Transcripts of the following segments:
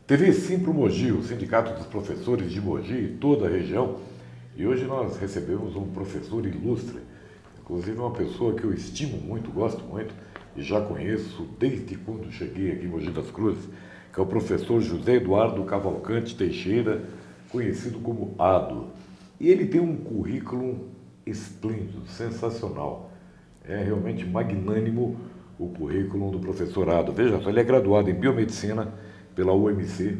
TV Simpro Mogi, o Sindicato dos Professores de Mogi e toda a região. E hoje nós recebemos um professor ilustre, inclusive uma pessoa que eu estimo muito, gosto muito e já conheço desde quando cheguei aqui em Mogi das Cruzes, que é o professor José Eduardo Cavalcante Teixeira, conhecido como Ado. E ele tem um currículo esplêndido, sensacional. É realmente magnânimo o currículo do professor Ado. Veja só, ele é graduado em Biomedicina pela UMC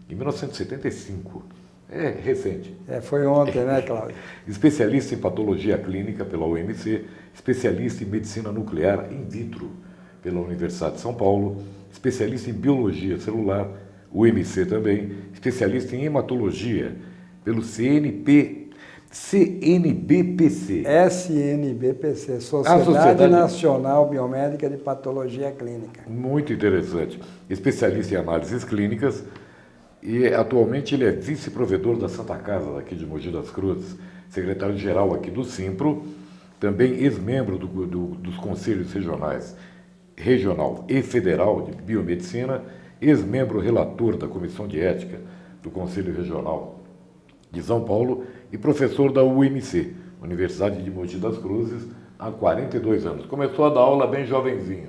em 1975. É recente. Foi ontem, né, Cláudio? Especialista em Patologia Clínica pela UMC, especialista em Medicina Nuclear in vitro pela Universidade de São Paulo, especialista em Biologia Celular, UMC também, especialista em Hematologia pelo CNBPC. SNBPC, Sociedade Nacional Biomédica de Patologia Clínica. Muito interessante. Especialista em análises clínicas e atualmente ele é vice-provedor da Santa Casa aqui de Mogi das Cruzes, secretário-geral aqui do Simpro, também ex-membro dos conselhos regional e federal de biomedicina, ex-membro relator da Comissão de Ética do Conselho Regional de São Paulo e professor da UMC, Universidade de Mogi das Cruzes, há 42 anos. Começou a dar aula bem jovenzinho.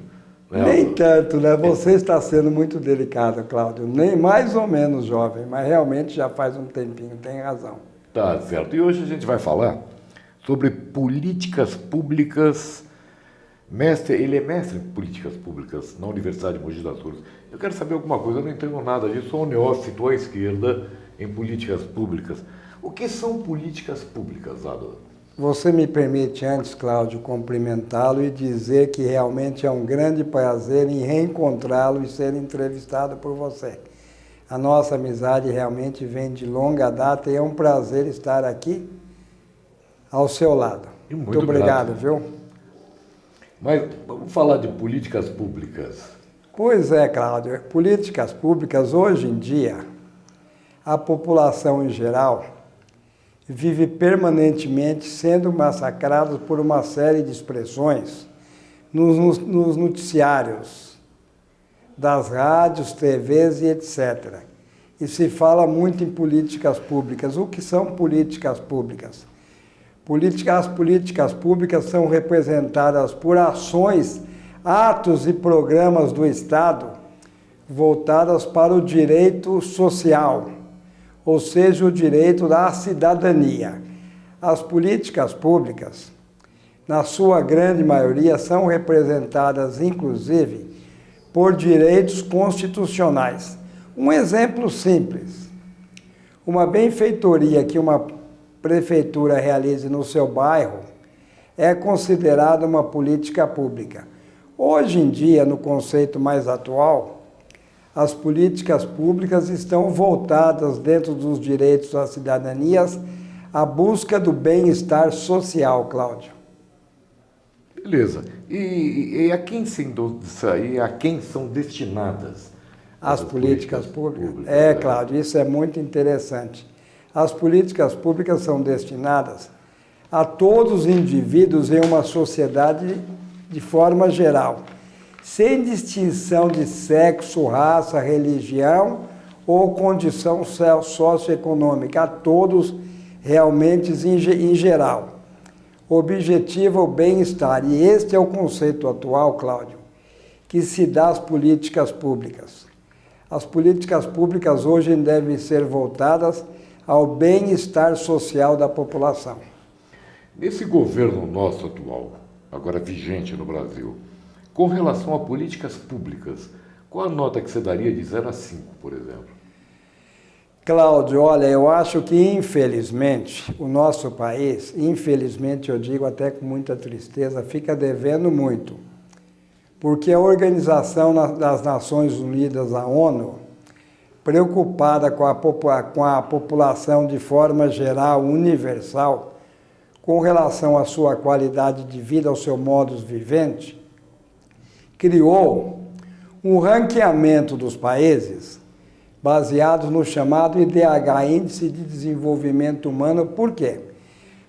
Né? Nem tanto, né? Você está sendo muito delicado, Cláudio. Nem mais ou menos jovem, mas realmente já faz um tempinho, tem razão. Tá certo. E hoje a gente vai falar sobre políticas públicas. Ele é mestre em políticas públicas na Universidade de Mogi das Cruzes. Eu quero saber alguma coisa, eu não entendo nada disso, sou um neófito à esquerda em políticas públicas. O que são políticas públicas, Ado? Você me permite antes, Cláudio, cumprimentá-lo e dizer que realmente é um grande prazer em reencontrá-lo e ser entrevistado por você. A nossa amizade realmente vem de longa data e é um prazer estar aqui ao seu lado. Muito obrigado, grato. Viu? Mas vamos falar de políticas públicas. Pois é, Cláudio. Políticas públicas, hoje em dia, a população em geral vive permanentemente sendo massacrada por uma série de expressões nos noticiários, das rádios, TVs e etc. E se fala muito em políticas públicas. O que são políticas públicas? As políticas públicas são representadas por ações, atos e programas do Estado voltadas para o direito social, ou seja, o direito da cidadania. As políticas públicas, na sua grande maioria, são representadas, inclusive, por direitos constitucionais. Um exemplo simples: uma benfeitoria que uma prefeitura realize no seu bairro é considerada uma política pública. Hoje em dia, no conceito mais atual, as políticas públicas estão voltadas, dentro dos direitos às cidadanias, à busca do bem-estar social, Cláudio. Beleza. E a quem são destinadas as políticas públicas? Cláudio, isso é muito interessante. As políticas públicas são destinadas a todos os indivíduos em uma sociedade de forma geral, sem distinção de sexo, raça, religião ou condição socioeconômica, a todos realmente em geral. Objetiva o bem-estar, e este é o conceito atual, Cláudio, que se dá às políticas públicas. As políticas públicas hoje devem ser voltadas ao bem-estar social da população. Nesse governo nosso atual, agora vigente no Brasil, com relação a políticas públicas, qual a nota que você daria de 0 a 5, por exemplo? Cláudio, olha, eu acho que infelizmente o nosso país, infelizmente eu digo até com muita tristeza, fica devendo muito. Porque a Organização das Nações Unidas, a ONU, preocupada com a população de forma geral, universal, com relação à sua qualidade de vida, ao seu modus vivendi, criou um ranqueamento dos países baseado no chamado IDH, Índice de Desenvolvimento Humano. Por quê?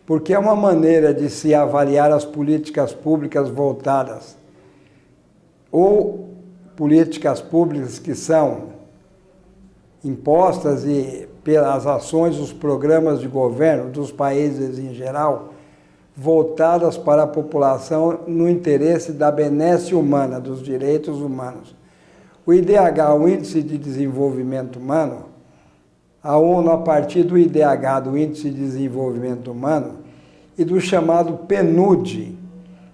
Porque é uma maneira de se avaliar as políticas públicas voltadas ou políticas públicas que são impostas e pelas ações dos programas de governo dos países em geral, voltadas para a população no interesse da benesse humana, dos direitos humanos. O IDH, o Índice de Desenvolvimento Humano, a ONU, a partir do IDH, do Índice de Desenvolvimento Humano, e do chamado PNUD,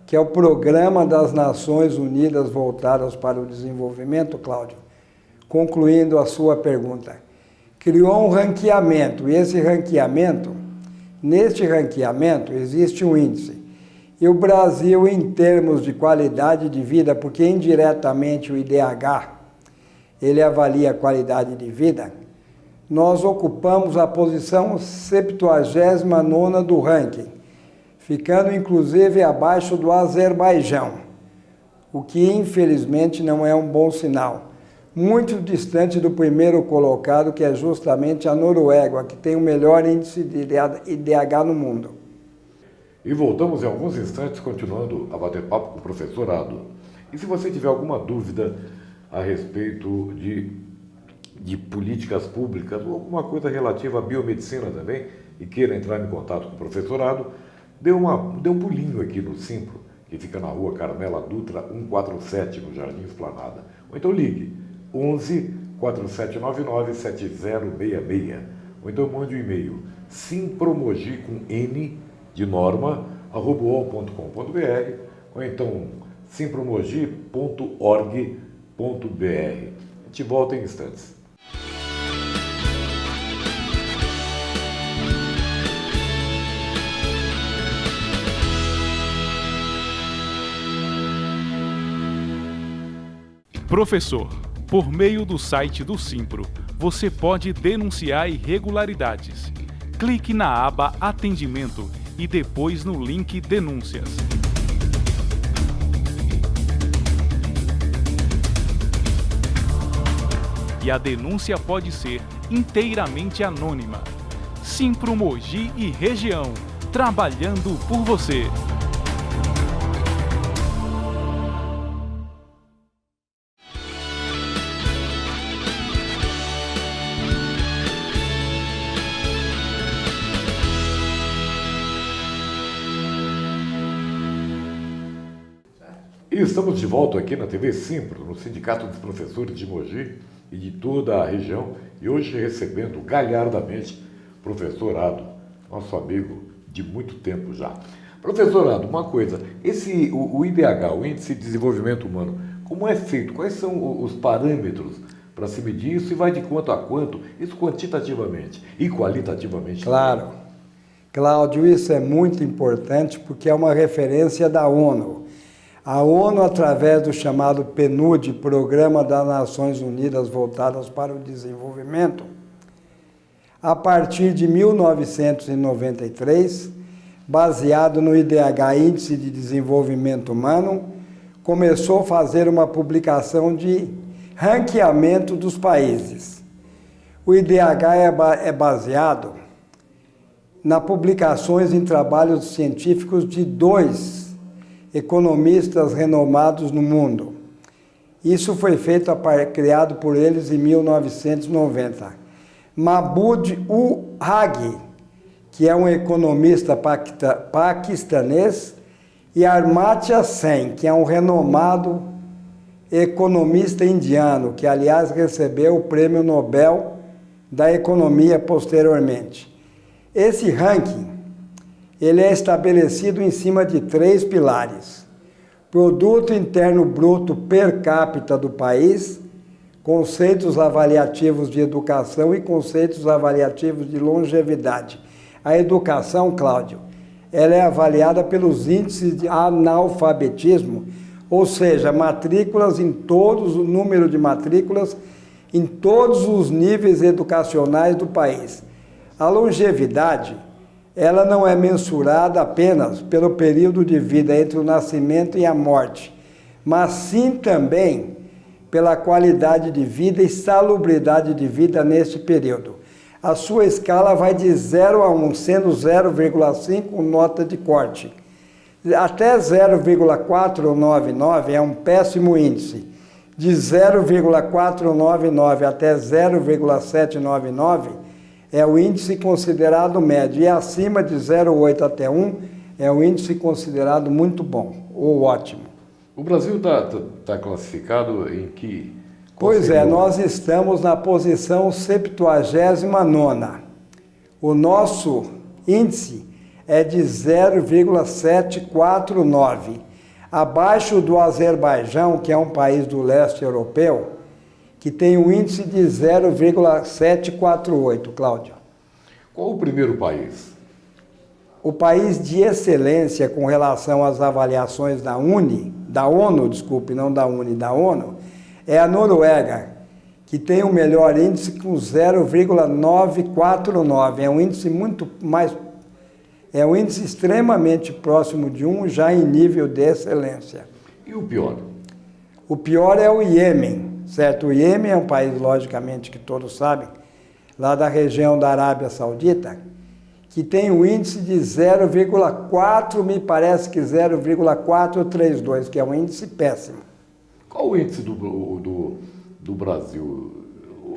que é o Programa das Nações Unidas voltadas para o Desenvolvimento, Cláudio, concluindo a sua pergunta, criou um ranqueamento, e neste ranqueamento existe um índice. E o Brasil, em termos de qualidade de vida, porque indiretamente o IDH, ele avalia a qualidade de vida, nós ocupamos a posição 79ª do ranking, ficando inclusive abaixo do Azerbaijão, o que infelizmente não é um bom sinal. Muito distante do primeiro colocado, que é justamente a Noruega, que tem o melhor índice de IDH no mundo. E voltamos em alguns instantes, continuando a bater papo com o professor Ado. E se você tiver alguma dúvida a respeito de políticas públicas ou alguma coisa relativa à biomedicina também, e queira entrar em contato com o professor Ado, dê um pulinho aqui no Simpro, que fica na rua Carmela Dutra 147, no Jardim Esplanada. Ou então ligue 11 4799 7066. Ou então mande um e-mail simpromogi com N de norma @uol.com.br ou então simpromogi.org.br. A gente volta em instantes. Professor, por meio do site do Simpro, você pode denunciar irregularidades. Clique na aba Atendimento e depois no link Denúncias. E a denúncia pode ser inteiramente anônima. Simpro Mogi e região, trabalhando por você. E estamos de volta aqui na TV Simpro, no Sindicato dos Professores de Mogi e de toda a região, e hoje recebendo galhardamente o professor Ado, nosso amigo de muito tempo já. Professor Ado, uma coisa, o IDH, o Índice de Desenvolvimento Humano, como é feito? Quais são os parâmetros para se medir isso e vai de quanto a quanto? Isso quantitativamente e qualitativamente? Claro. Cláudio, isso é muito importante porque é uma referência da ONU. A ONU, através do chamado PNUD, Programa das Nações Unidas voltadas para o Desenvolvimento, a partir de 1993, baseado no IDH, Índice de Desenvolvimento Humano, começou a fazer uma publicação de ranqueamento dos países. O IDH é baseado nas publicações em trabalhos científicos de 2 economistas renomados no mundo. Isso foi criado por eles em 1990. Mahmoud Uhagi, que é um economista paquistanês, e Amartya Sen, que é um renomado economista indiano, que aliás recebeu o Prêmio Nobel da Economia posteriormente. Esse ranking ele é estabelecido em cima de 3 pilares: Produto Interno Bruto per capita do país, conceitos avaliativos de educação e conceitos avaliativos de longevidade. A educação, Cláudio, ela é avaliada pelos índices de analfabetismo, ou seja, matrículas o número de matrículas em todos os níveis educacionais do país. A longevidade, ela não é mensurada apenas pelo período de vida entre o nascimento e a morte, mas sim também pela qualidade de vida e salubridade de vida neste período. A sua escala vai de 0 a 1, sendo 0,5 nota de corte. Até 0,499 é um péssimo índice. de 0,499 até 0,799 é o índice considerado médio, e acima de 0,8 até 1 é o índice considerado muito bom ou ótimo. O Brasil está classificado em que? Pois é, nós estamos na posição 79ª. O nosso índice é de 0,749, abaixo do Azerbaijão, que é um país do leste europeu, que tem um índice de 0,748, Cláudio. Qual o primeiro país? O país de excelência com relação às avaliações da ONU, é a Noruega, que tem o melhor índice com 0,949. É um índice extremamente próximo de 1, já em nível de excelência. E o pior? O pior é o Iêmen, certo? O Iêmen é um país, logicamente, que todos sabem, lá da região da Arábia Saudita, que tem um índice de 0,4, me parece que 0,432, que é um índice péssimo. Qual o índice do Brasil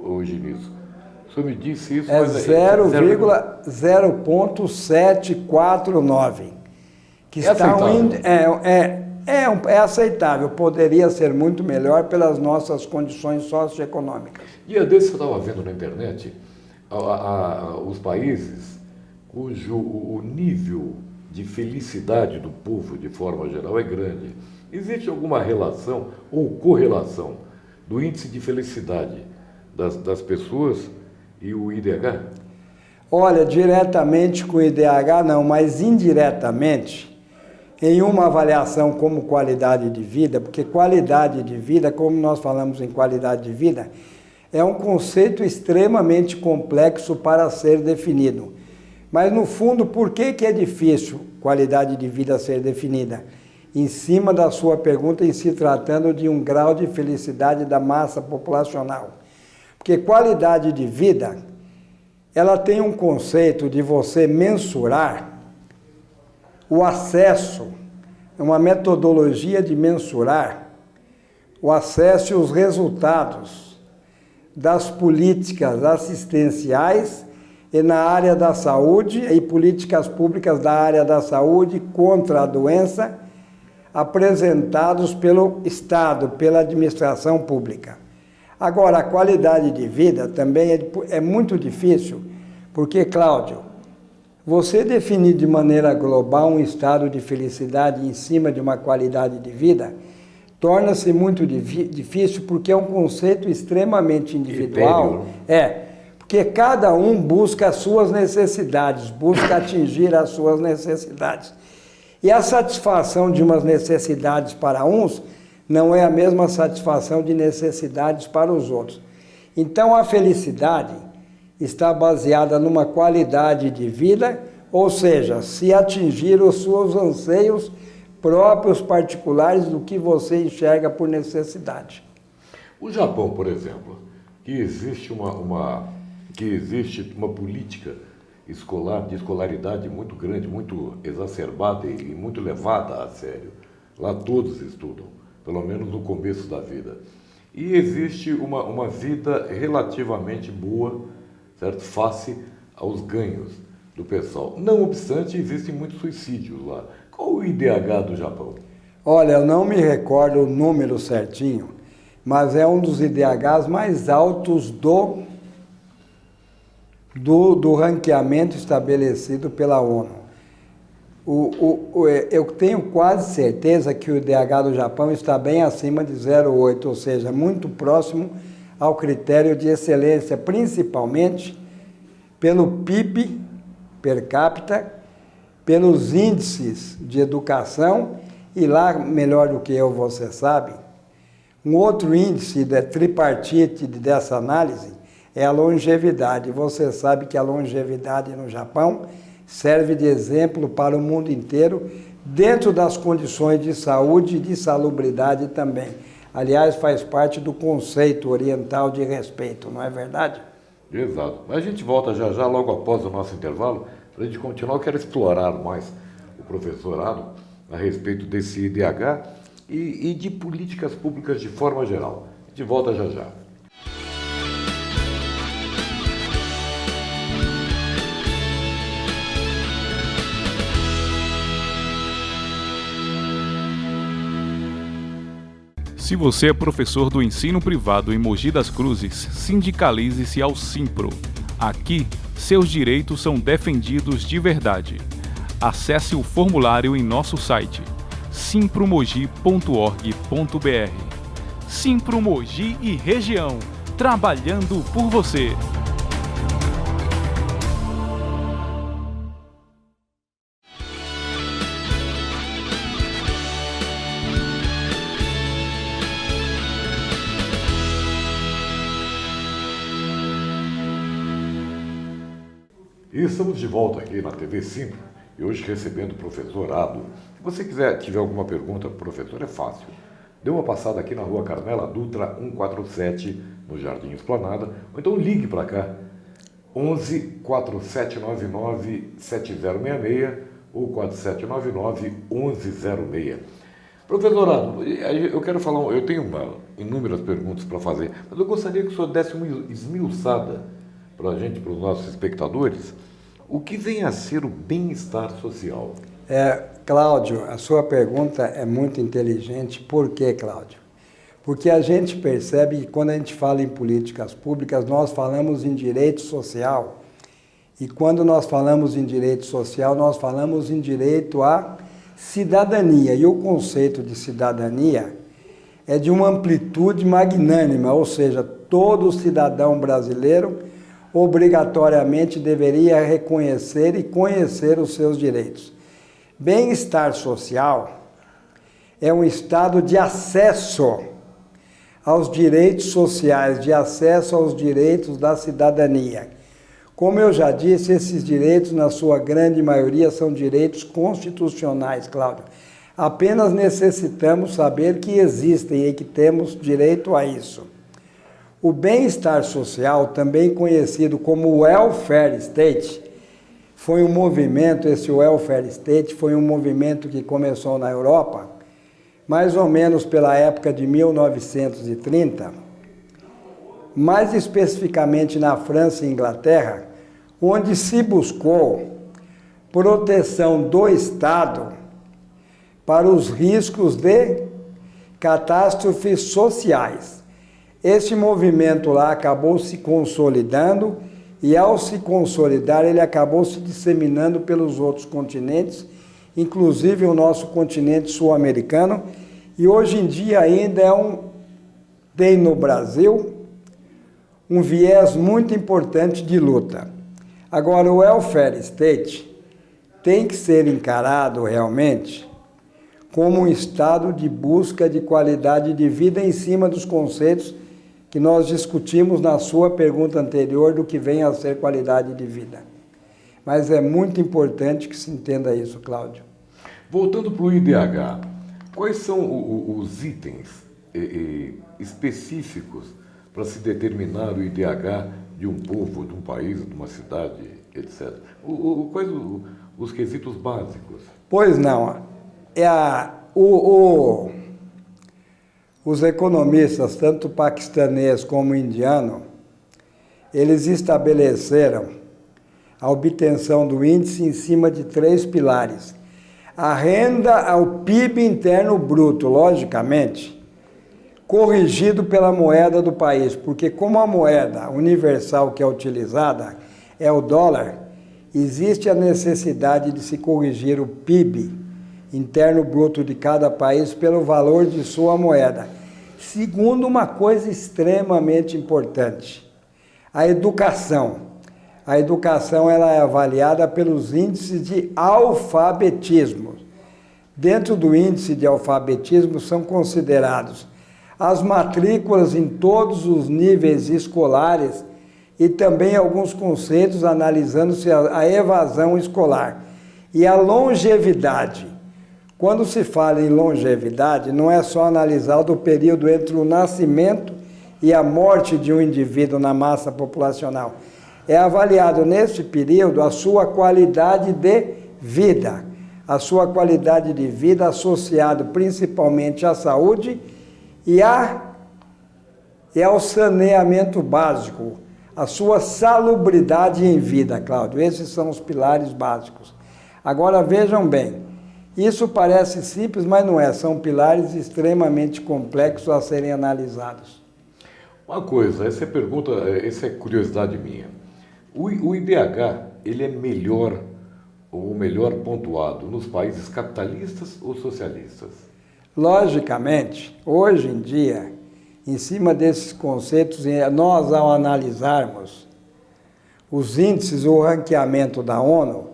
hoje nisso? O senhor me disse isso, É mas 0,749, que está é aceitável, poderia ser muito melhor pelas nossas condições socioeconômicas. Dia desse eu estava vendo na internet os países cujo o nível de felicidade do povo, de forma geral, é grande. Existe alguma relação ou correlação do índice de felicidade das pessoas e o IDH? Olha, diretamente com o IDH não, mas indiretamente, em uma avaliação como qualidade de vida, porque qualidade de vida, como nós falamos em qualidade de vida, é um conceito extremamente complexo para ser definido. Mas, no fundo, por que é difícil qualidade de vida ser definida? Em cima da sua pergunta, em se tratando de um grau de felicidade da massa populacional. Porque qualidade de vida, ela tem um conceito de você mensurar o acesso, uma metodologia de mensurar o acesso e os resultados das políticas assistenciais e na área da saúde e políticas públicas da área da saúde contra a doença apresentados pelo Estado, pela administração pública. Agora, a qualidade de vida também é muito difícil, porque, Cláudio, você definir de maneira global um estado de felicidade em cima de uma qualidade de vida torna-se muito difícil, porque é um conceito extremamente individual. Porque cada um busca as suas necessidades, busca atingir as suas necessidades. E a satisfação de umas necessidades para uns não é a mesma satisfação de necessidades para os outros. Então, a felicidade está baseada numa qualidade de vida, ou seja, se atingir os seus anseios próprios, particulares, do que você enxerga por necessidade. O Japão, por exemplo, que existe uma política escolar, de escolaridade muito grande, muito exacerbada e muito levada a sério. Lá todos estudam, pelo menos no começo da vida. E existe uma vida relativamente boa, certo? Face aos ganhos do pessoal. Não obstante, existem muitos suicídios lá. Qual o IDH do Japão? Olha, eu não me recordo o número certinho, mas é um dos IDHs mais altos do ranqueamento estabelecido pela ONU. Eu tenho quase certeza que o IDH do Japão está bem acima de 0,8, ou seja, muito próximo ao critério de excelência, principalmente pelo PIB per capita, pelos índices de educação, e lá, melhor do que eu, você sabe, um outro índice tripartite dessa análise é a longevidade. Você sabe que a longevidade no Japão serve de exemplo para o mundo inteiro, dentro das condições de saúde e de salubridade também. Aliás, faz parte do conceito oriental de respeito, não é verdade? Exato. Mas a gente volta já logo após o nosso intervalo. Para a gente continuar, eu quero explorar mais o professorado a respeito desse IDH e de políticas públicas de forma geral. De volta já já. Se você é professor do ensino privado em Mogi das Cruzes, sindicalize-se ao Simpro. Aqui, seus direitos são defendidos de verdade. Acesse o formulário em nosso site simpromogi.org.br. Simpro Mogi e região, trabalhando por você. E estamos de volta aqui na TV Simpro e hoje recebendo o professor Ado. Se você tiver alguma pergunta para o professor, é fácil. Dê uma passada aqui na rua Carmela Dutra 147, no Jardim Esplanada, ou então ligue para cá, 11 4799 7066 ou 4799 1106. Professor Ado, eu quero falar, eu tenho inúmeras perguntas para fazer, mas eu gostaria que o senhor desse uma esmiuçada para a gente, para os nossos espectadores, o que vem a ser o bem-estar social? Cláudio, a sua pergunta é muito inteligente. Por quê, Cláudio? Porque a gente percebe que quando a gente fala em políticas públicas, nós falamos em direito social. E quando nós falamos em direito social, nós falamos em direito à cidadania. E o conceito de cidadania é de uma amplitude magnânima, ou seja, todo cidadão brasileiro obrigatoriamente deveria reconhecer e conhecer os seus direitos. Bem-estar social é um estado de acesso aos direitos sociais, de acesso aos direitos da cidadania. Como eu já disse, esses direitos, na sua grande maioria, são direitos constitucionais, Cláudio. Apenas necessitamos saber que existem e que temos direito a isso. O bem-estar social, também conhecido como welfare state, foi um movimento, esse welfare state foi um movimento que começou na Europa, mais ou menos pela época de 1930, mais especificamente na França e Inglaterra, onde se buscou proteção do Estado para os riscos de catástrofes sociais. Esse movimento lá acabou se consolidando e, ao se consolidar, ele acabou se disseminando pelos outros continentes, inclusive o nosso continente sul-americano, e hoje em dia ainda tem no Brasil um viés muito importante de luta. Agora, o welfare state tem que ser encarado realmente como um estado de busca de qualidade de vida em cima dos conceitos que nós discutimos na sua pergunta anterior do que vem a ser qualidade de vida. Mas é muito importante que se entenda isso, Cláudio. Voltando para o IDH, quais são os itens específicos para se determinar o IDH de um povo, de um país, de uma cidade, etc.? Quais os quesitos básicos? Pois não. Os economistas, tanto paquistanês como indiano, eles estabeleceram a obtenção do índice em cima de 3 pilares. A renda ao PIB interno bruto, logicamente, corrigido pela moeda do país, porque como a moeda universal que é utilizada é o dólar, existe a necessidade de se corrigir o PIB interno bruto de cada país pelo valor de sua moeda. Segundo, uma coisa extremamente importante, a educação. A educação ela é avaliada pelos índices de alfabetismo. Dentro do índice de alfabetismo são considerados as matrículas em todos os níveis escolares e também alguns conceitos analisando-se a evasão escolar e a longevidade. Quando se fala em longevidade, não é só analisar o período entre o nascimento e a morte de um indivíduo na massa populacional. É avaliado nesse período a sua qualidade de vida. A sua qualidade de vida associada principalmente à saúde e à é o saneamento básico, a sua salubridade em vida, Cláudio. Esses são os pilares básicos. Agora vejam bem, isso parece simples, mas não é. São pilares extremamente complexos a serem analisados. Uma coisa, essa pergunta, essa é curiosidade minha. O IDH, ele é melhor ou melhor pontuado nos países capitalistas ou socialistas? Logicamente, hoje em dia, em cima desses conceitos, nós ao analisarmos os índices, o ranqueamento da ONU,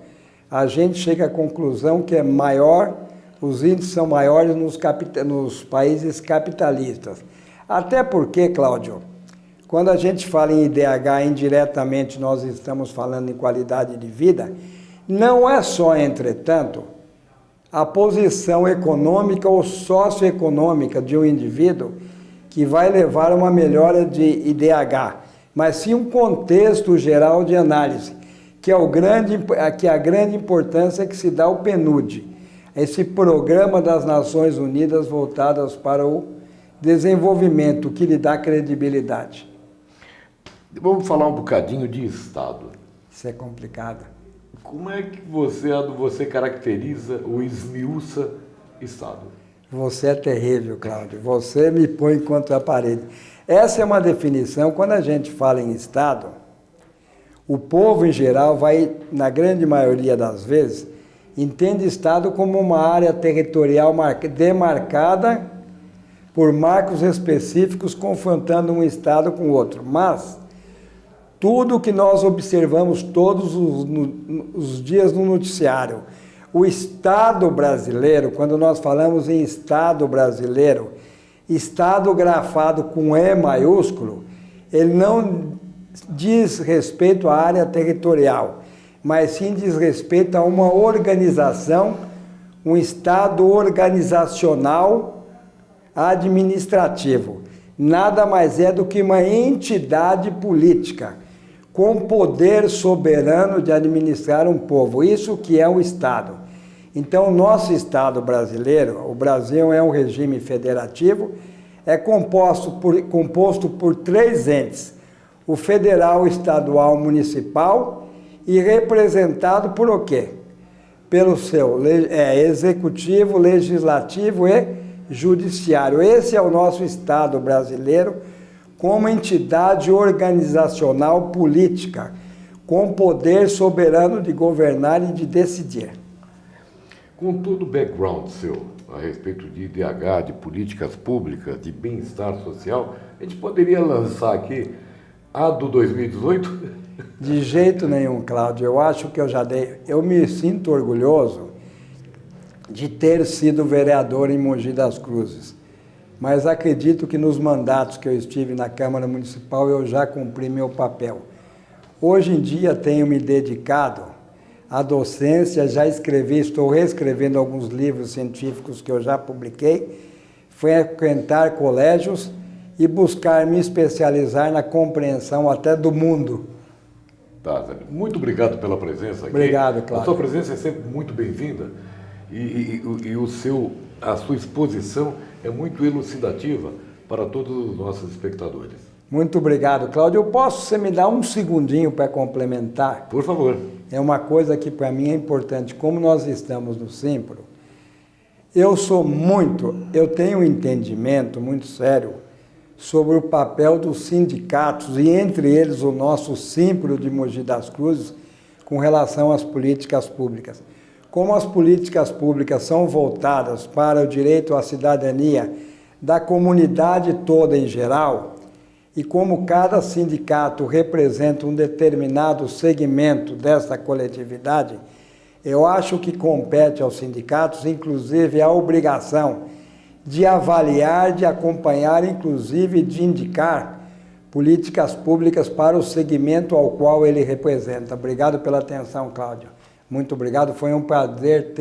a gente chega à conclusão que é maior, os índices são maiores nos países capitalistas. Até porque, Cláudio, quando a gente fala em IDH, indiretamente nós estamos falando em qualidade de vida, não é só, entretanto, a posição econômica ou socioeconômica de um indivíduo que vai levar a uma melhora de IDH, mas sim um contexto geral de análise, que é a grande importância que se dá ao PNUD, esse Programa das Nações Unidas voltadas para o desenvolvimento, que lhe dá credibilidade. Vamos falar um bocadinho de Estado. Isso é complicado. Como é que você caracteriza ou esmiuça Estado? Você é terrível, Cláudio. Você me põe contra a parede. Essa é uma definição. Quando a gente fala em Estado, o povo em geral vai, na grande maioria das vezes, entende Estado como uma área territorial demarcada por marcos específicos, confrontando um Estado com outro. Mas tudo que nós observamos todos os dias no noticiário, o Estado brasileiro, quando nós falamos em Estado brasileiro, Estado grafado com E maiúsculo, ele não diz respeito à área territorial, mas sim diz respeito a uma organização, um Estado organizacional administrativo. Nada mais é do que uma entidade política com poder soberano de administrar um povo. Isso que é o Estado. Então, o nosso Estado brasileiro, o Brasil é um regime federativo, é composto por 3 entes: o federal, estadual, municipal, e representado por o quê? Pelo seu executivo, legislativo e judiciário. Esse é o nosso Estado brasileiro, como entidade organizacional política, com poder soberano de governar e de decidir. Com todo o background seu a respeito de IDH, de políticas públicas, de bem-estar social, a gente poderia lançar aqui a do 2018? De jeito nenhum, Cláudio. Eu acho que eu já dei. Eu me sinto orgulhoso de ter sido vereador em Mogi das Cruzes. Mas acredito que nos mandatos que eu estive na Câmara Municipal eu já cumpri meu papel. Hoje em dia tenho me dedicado à docência, já escrevi, estou reescrevendo alguns livros científicos que eu já publiquei, frequentar colégios e buscar me especializar na compreensão até do mundo. Tá, Zé. Muito obrigado pela presença aqui. Obrigado, Cláudio. A sua presença é sempre muito bem-vinda e a sua exposição é muito elucidativa para todos os nossos espectadores. Muito obrigado, Cláudio. Você me dá um segundinho para complementar? Por favor. É uma coisa que para mim é importante. Como nós estamos no Simpro, eu tenho um entendimento muito sério sobre o papel dos sindicatos e entre eles o nosso Simpro de Mogi das Cruzes com relação às políticas públicas. Como as políticas públicas são voltadas para o direito à cidadania da comunidade toda em geral, e como cada sindicato representa um determinado segmento dessa coletividade, eu acho que compete aos sindicatos, inclusive, a obrigação de avaliar, de acompanhar, inclusive de indicar políticas públicas para o segmento ao qual ele representa. Obrigado pela atenção, Cláudio. Muito obrigado, foi um prazer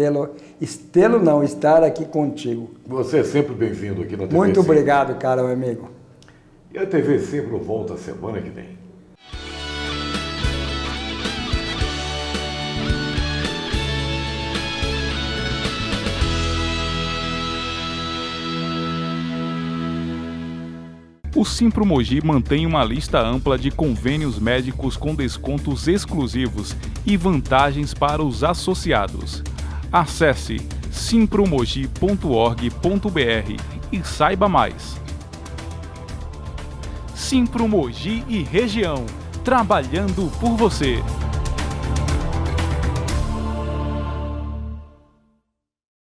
estar aqui contigo. Você é sempre bem-vindo aqui na TV Muito Simpro. obrigado, caro amigo. E a TV Simpro volta semana que vem. O Simpro Mogi mantém uma lista ampla de convênios médicos com descontos exclusivos e vantagens para os associados. Acesse simpromogi.org.br e saiba mais. Simpro Mogi e região, trabalhando por você.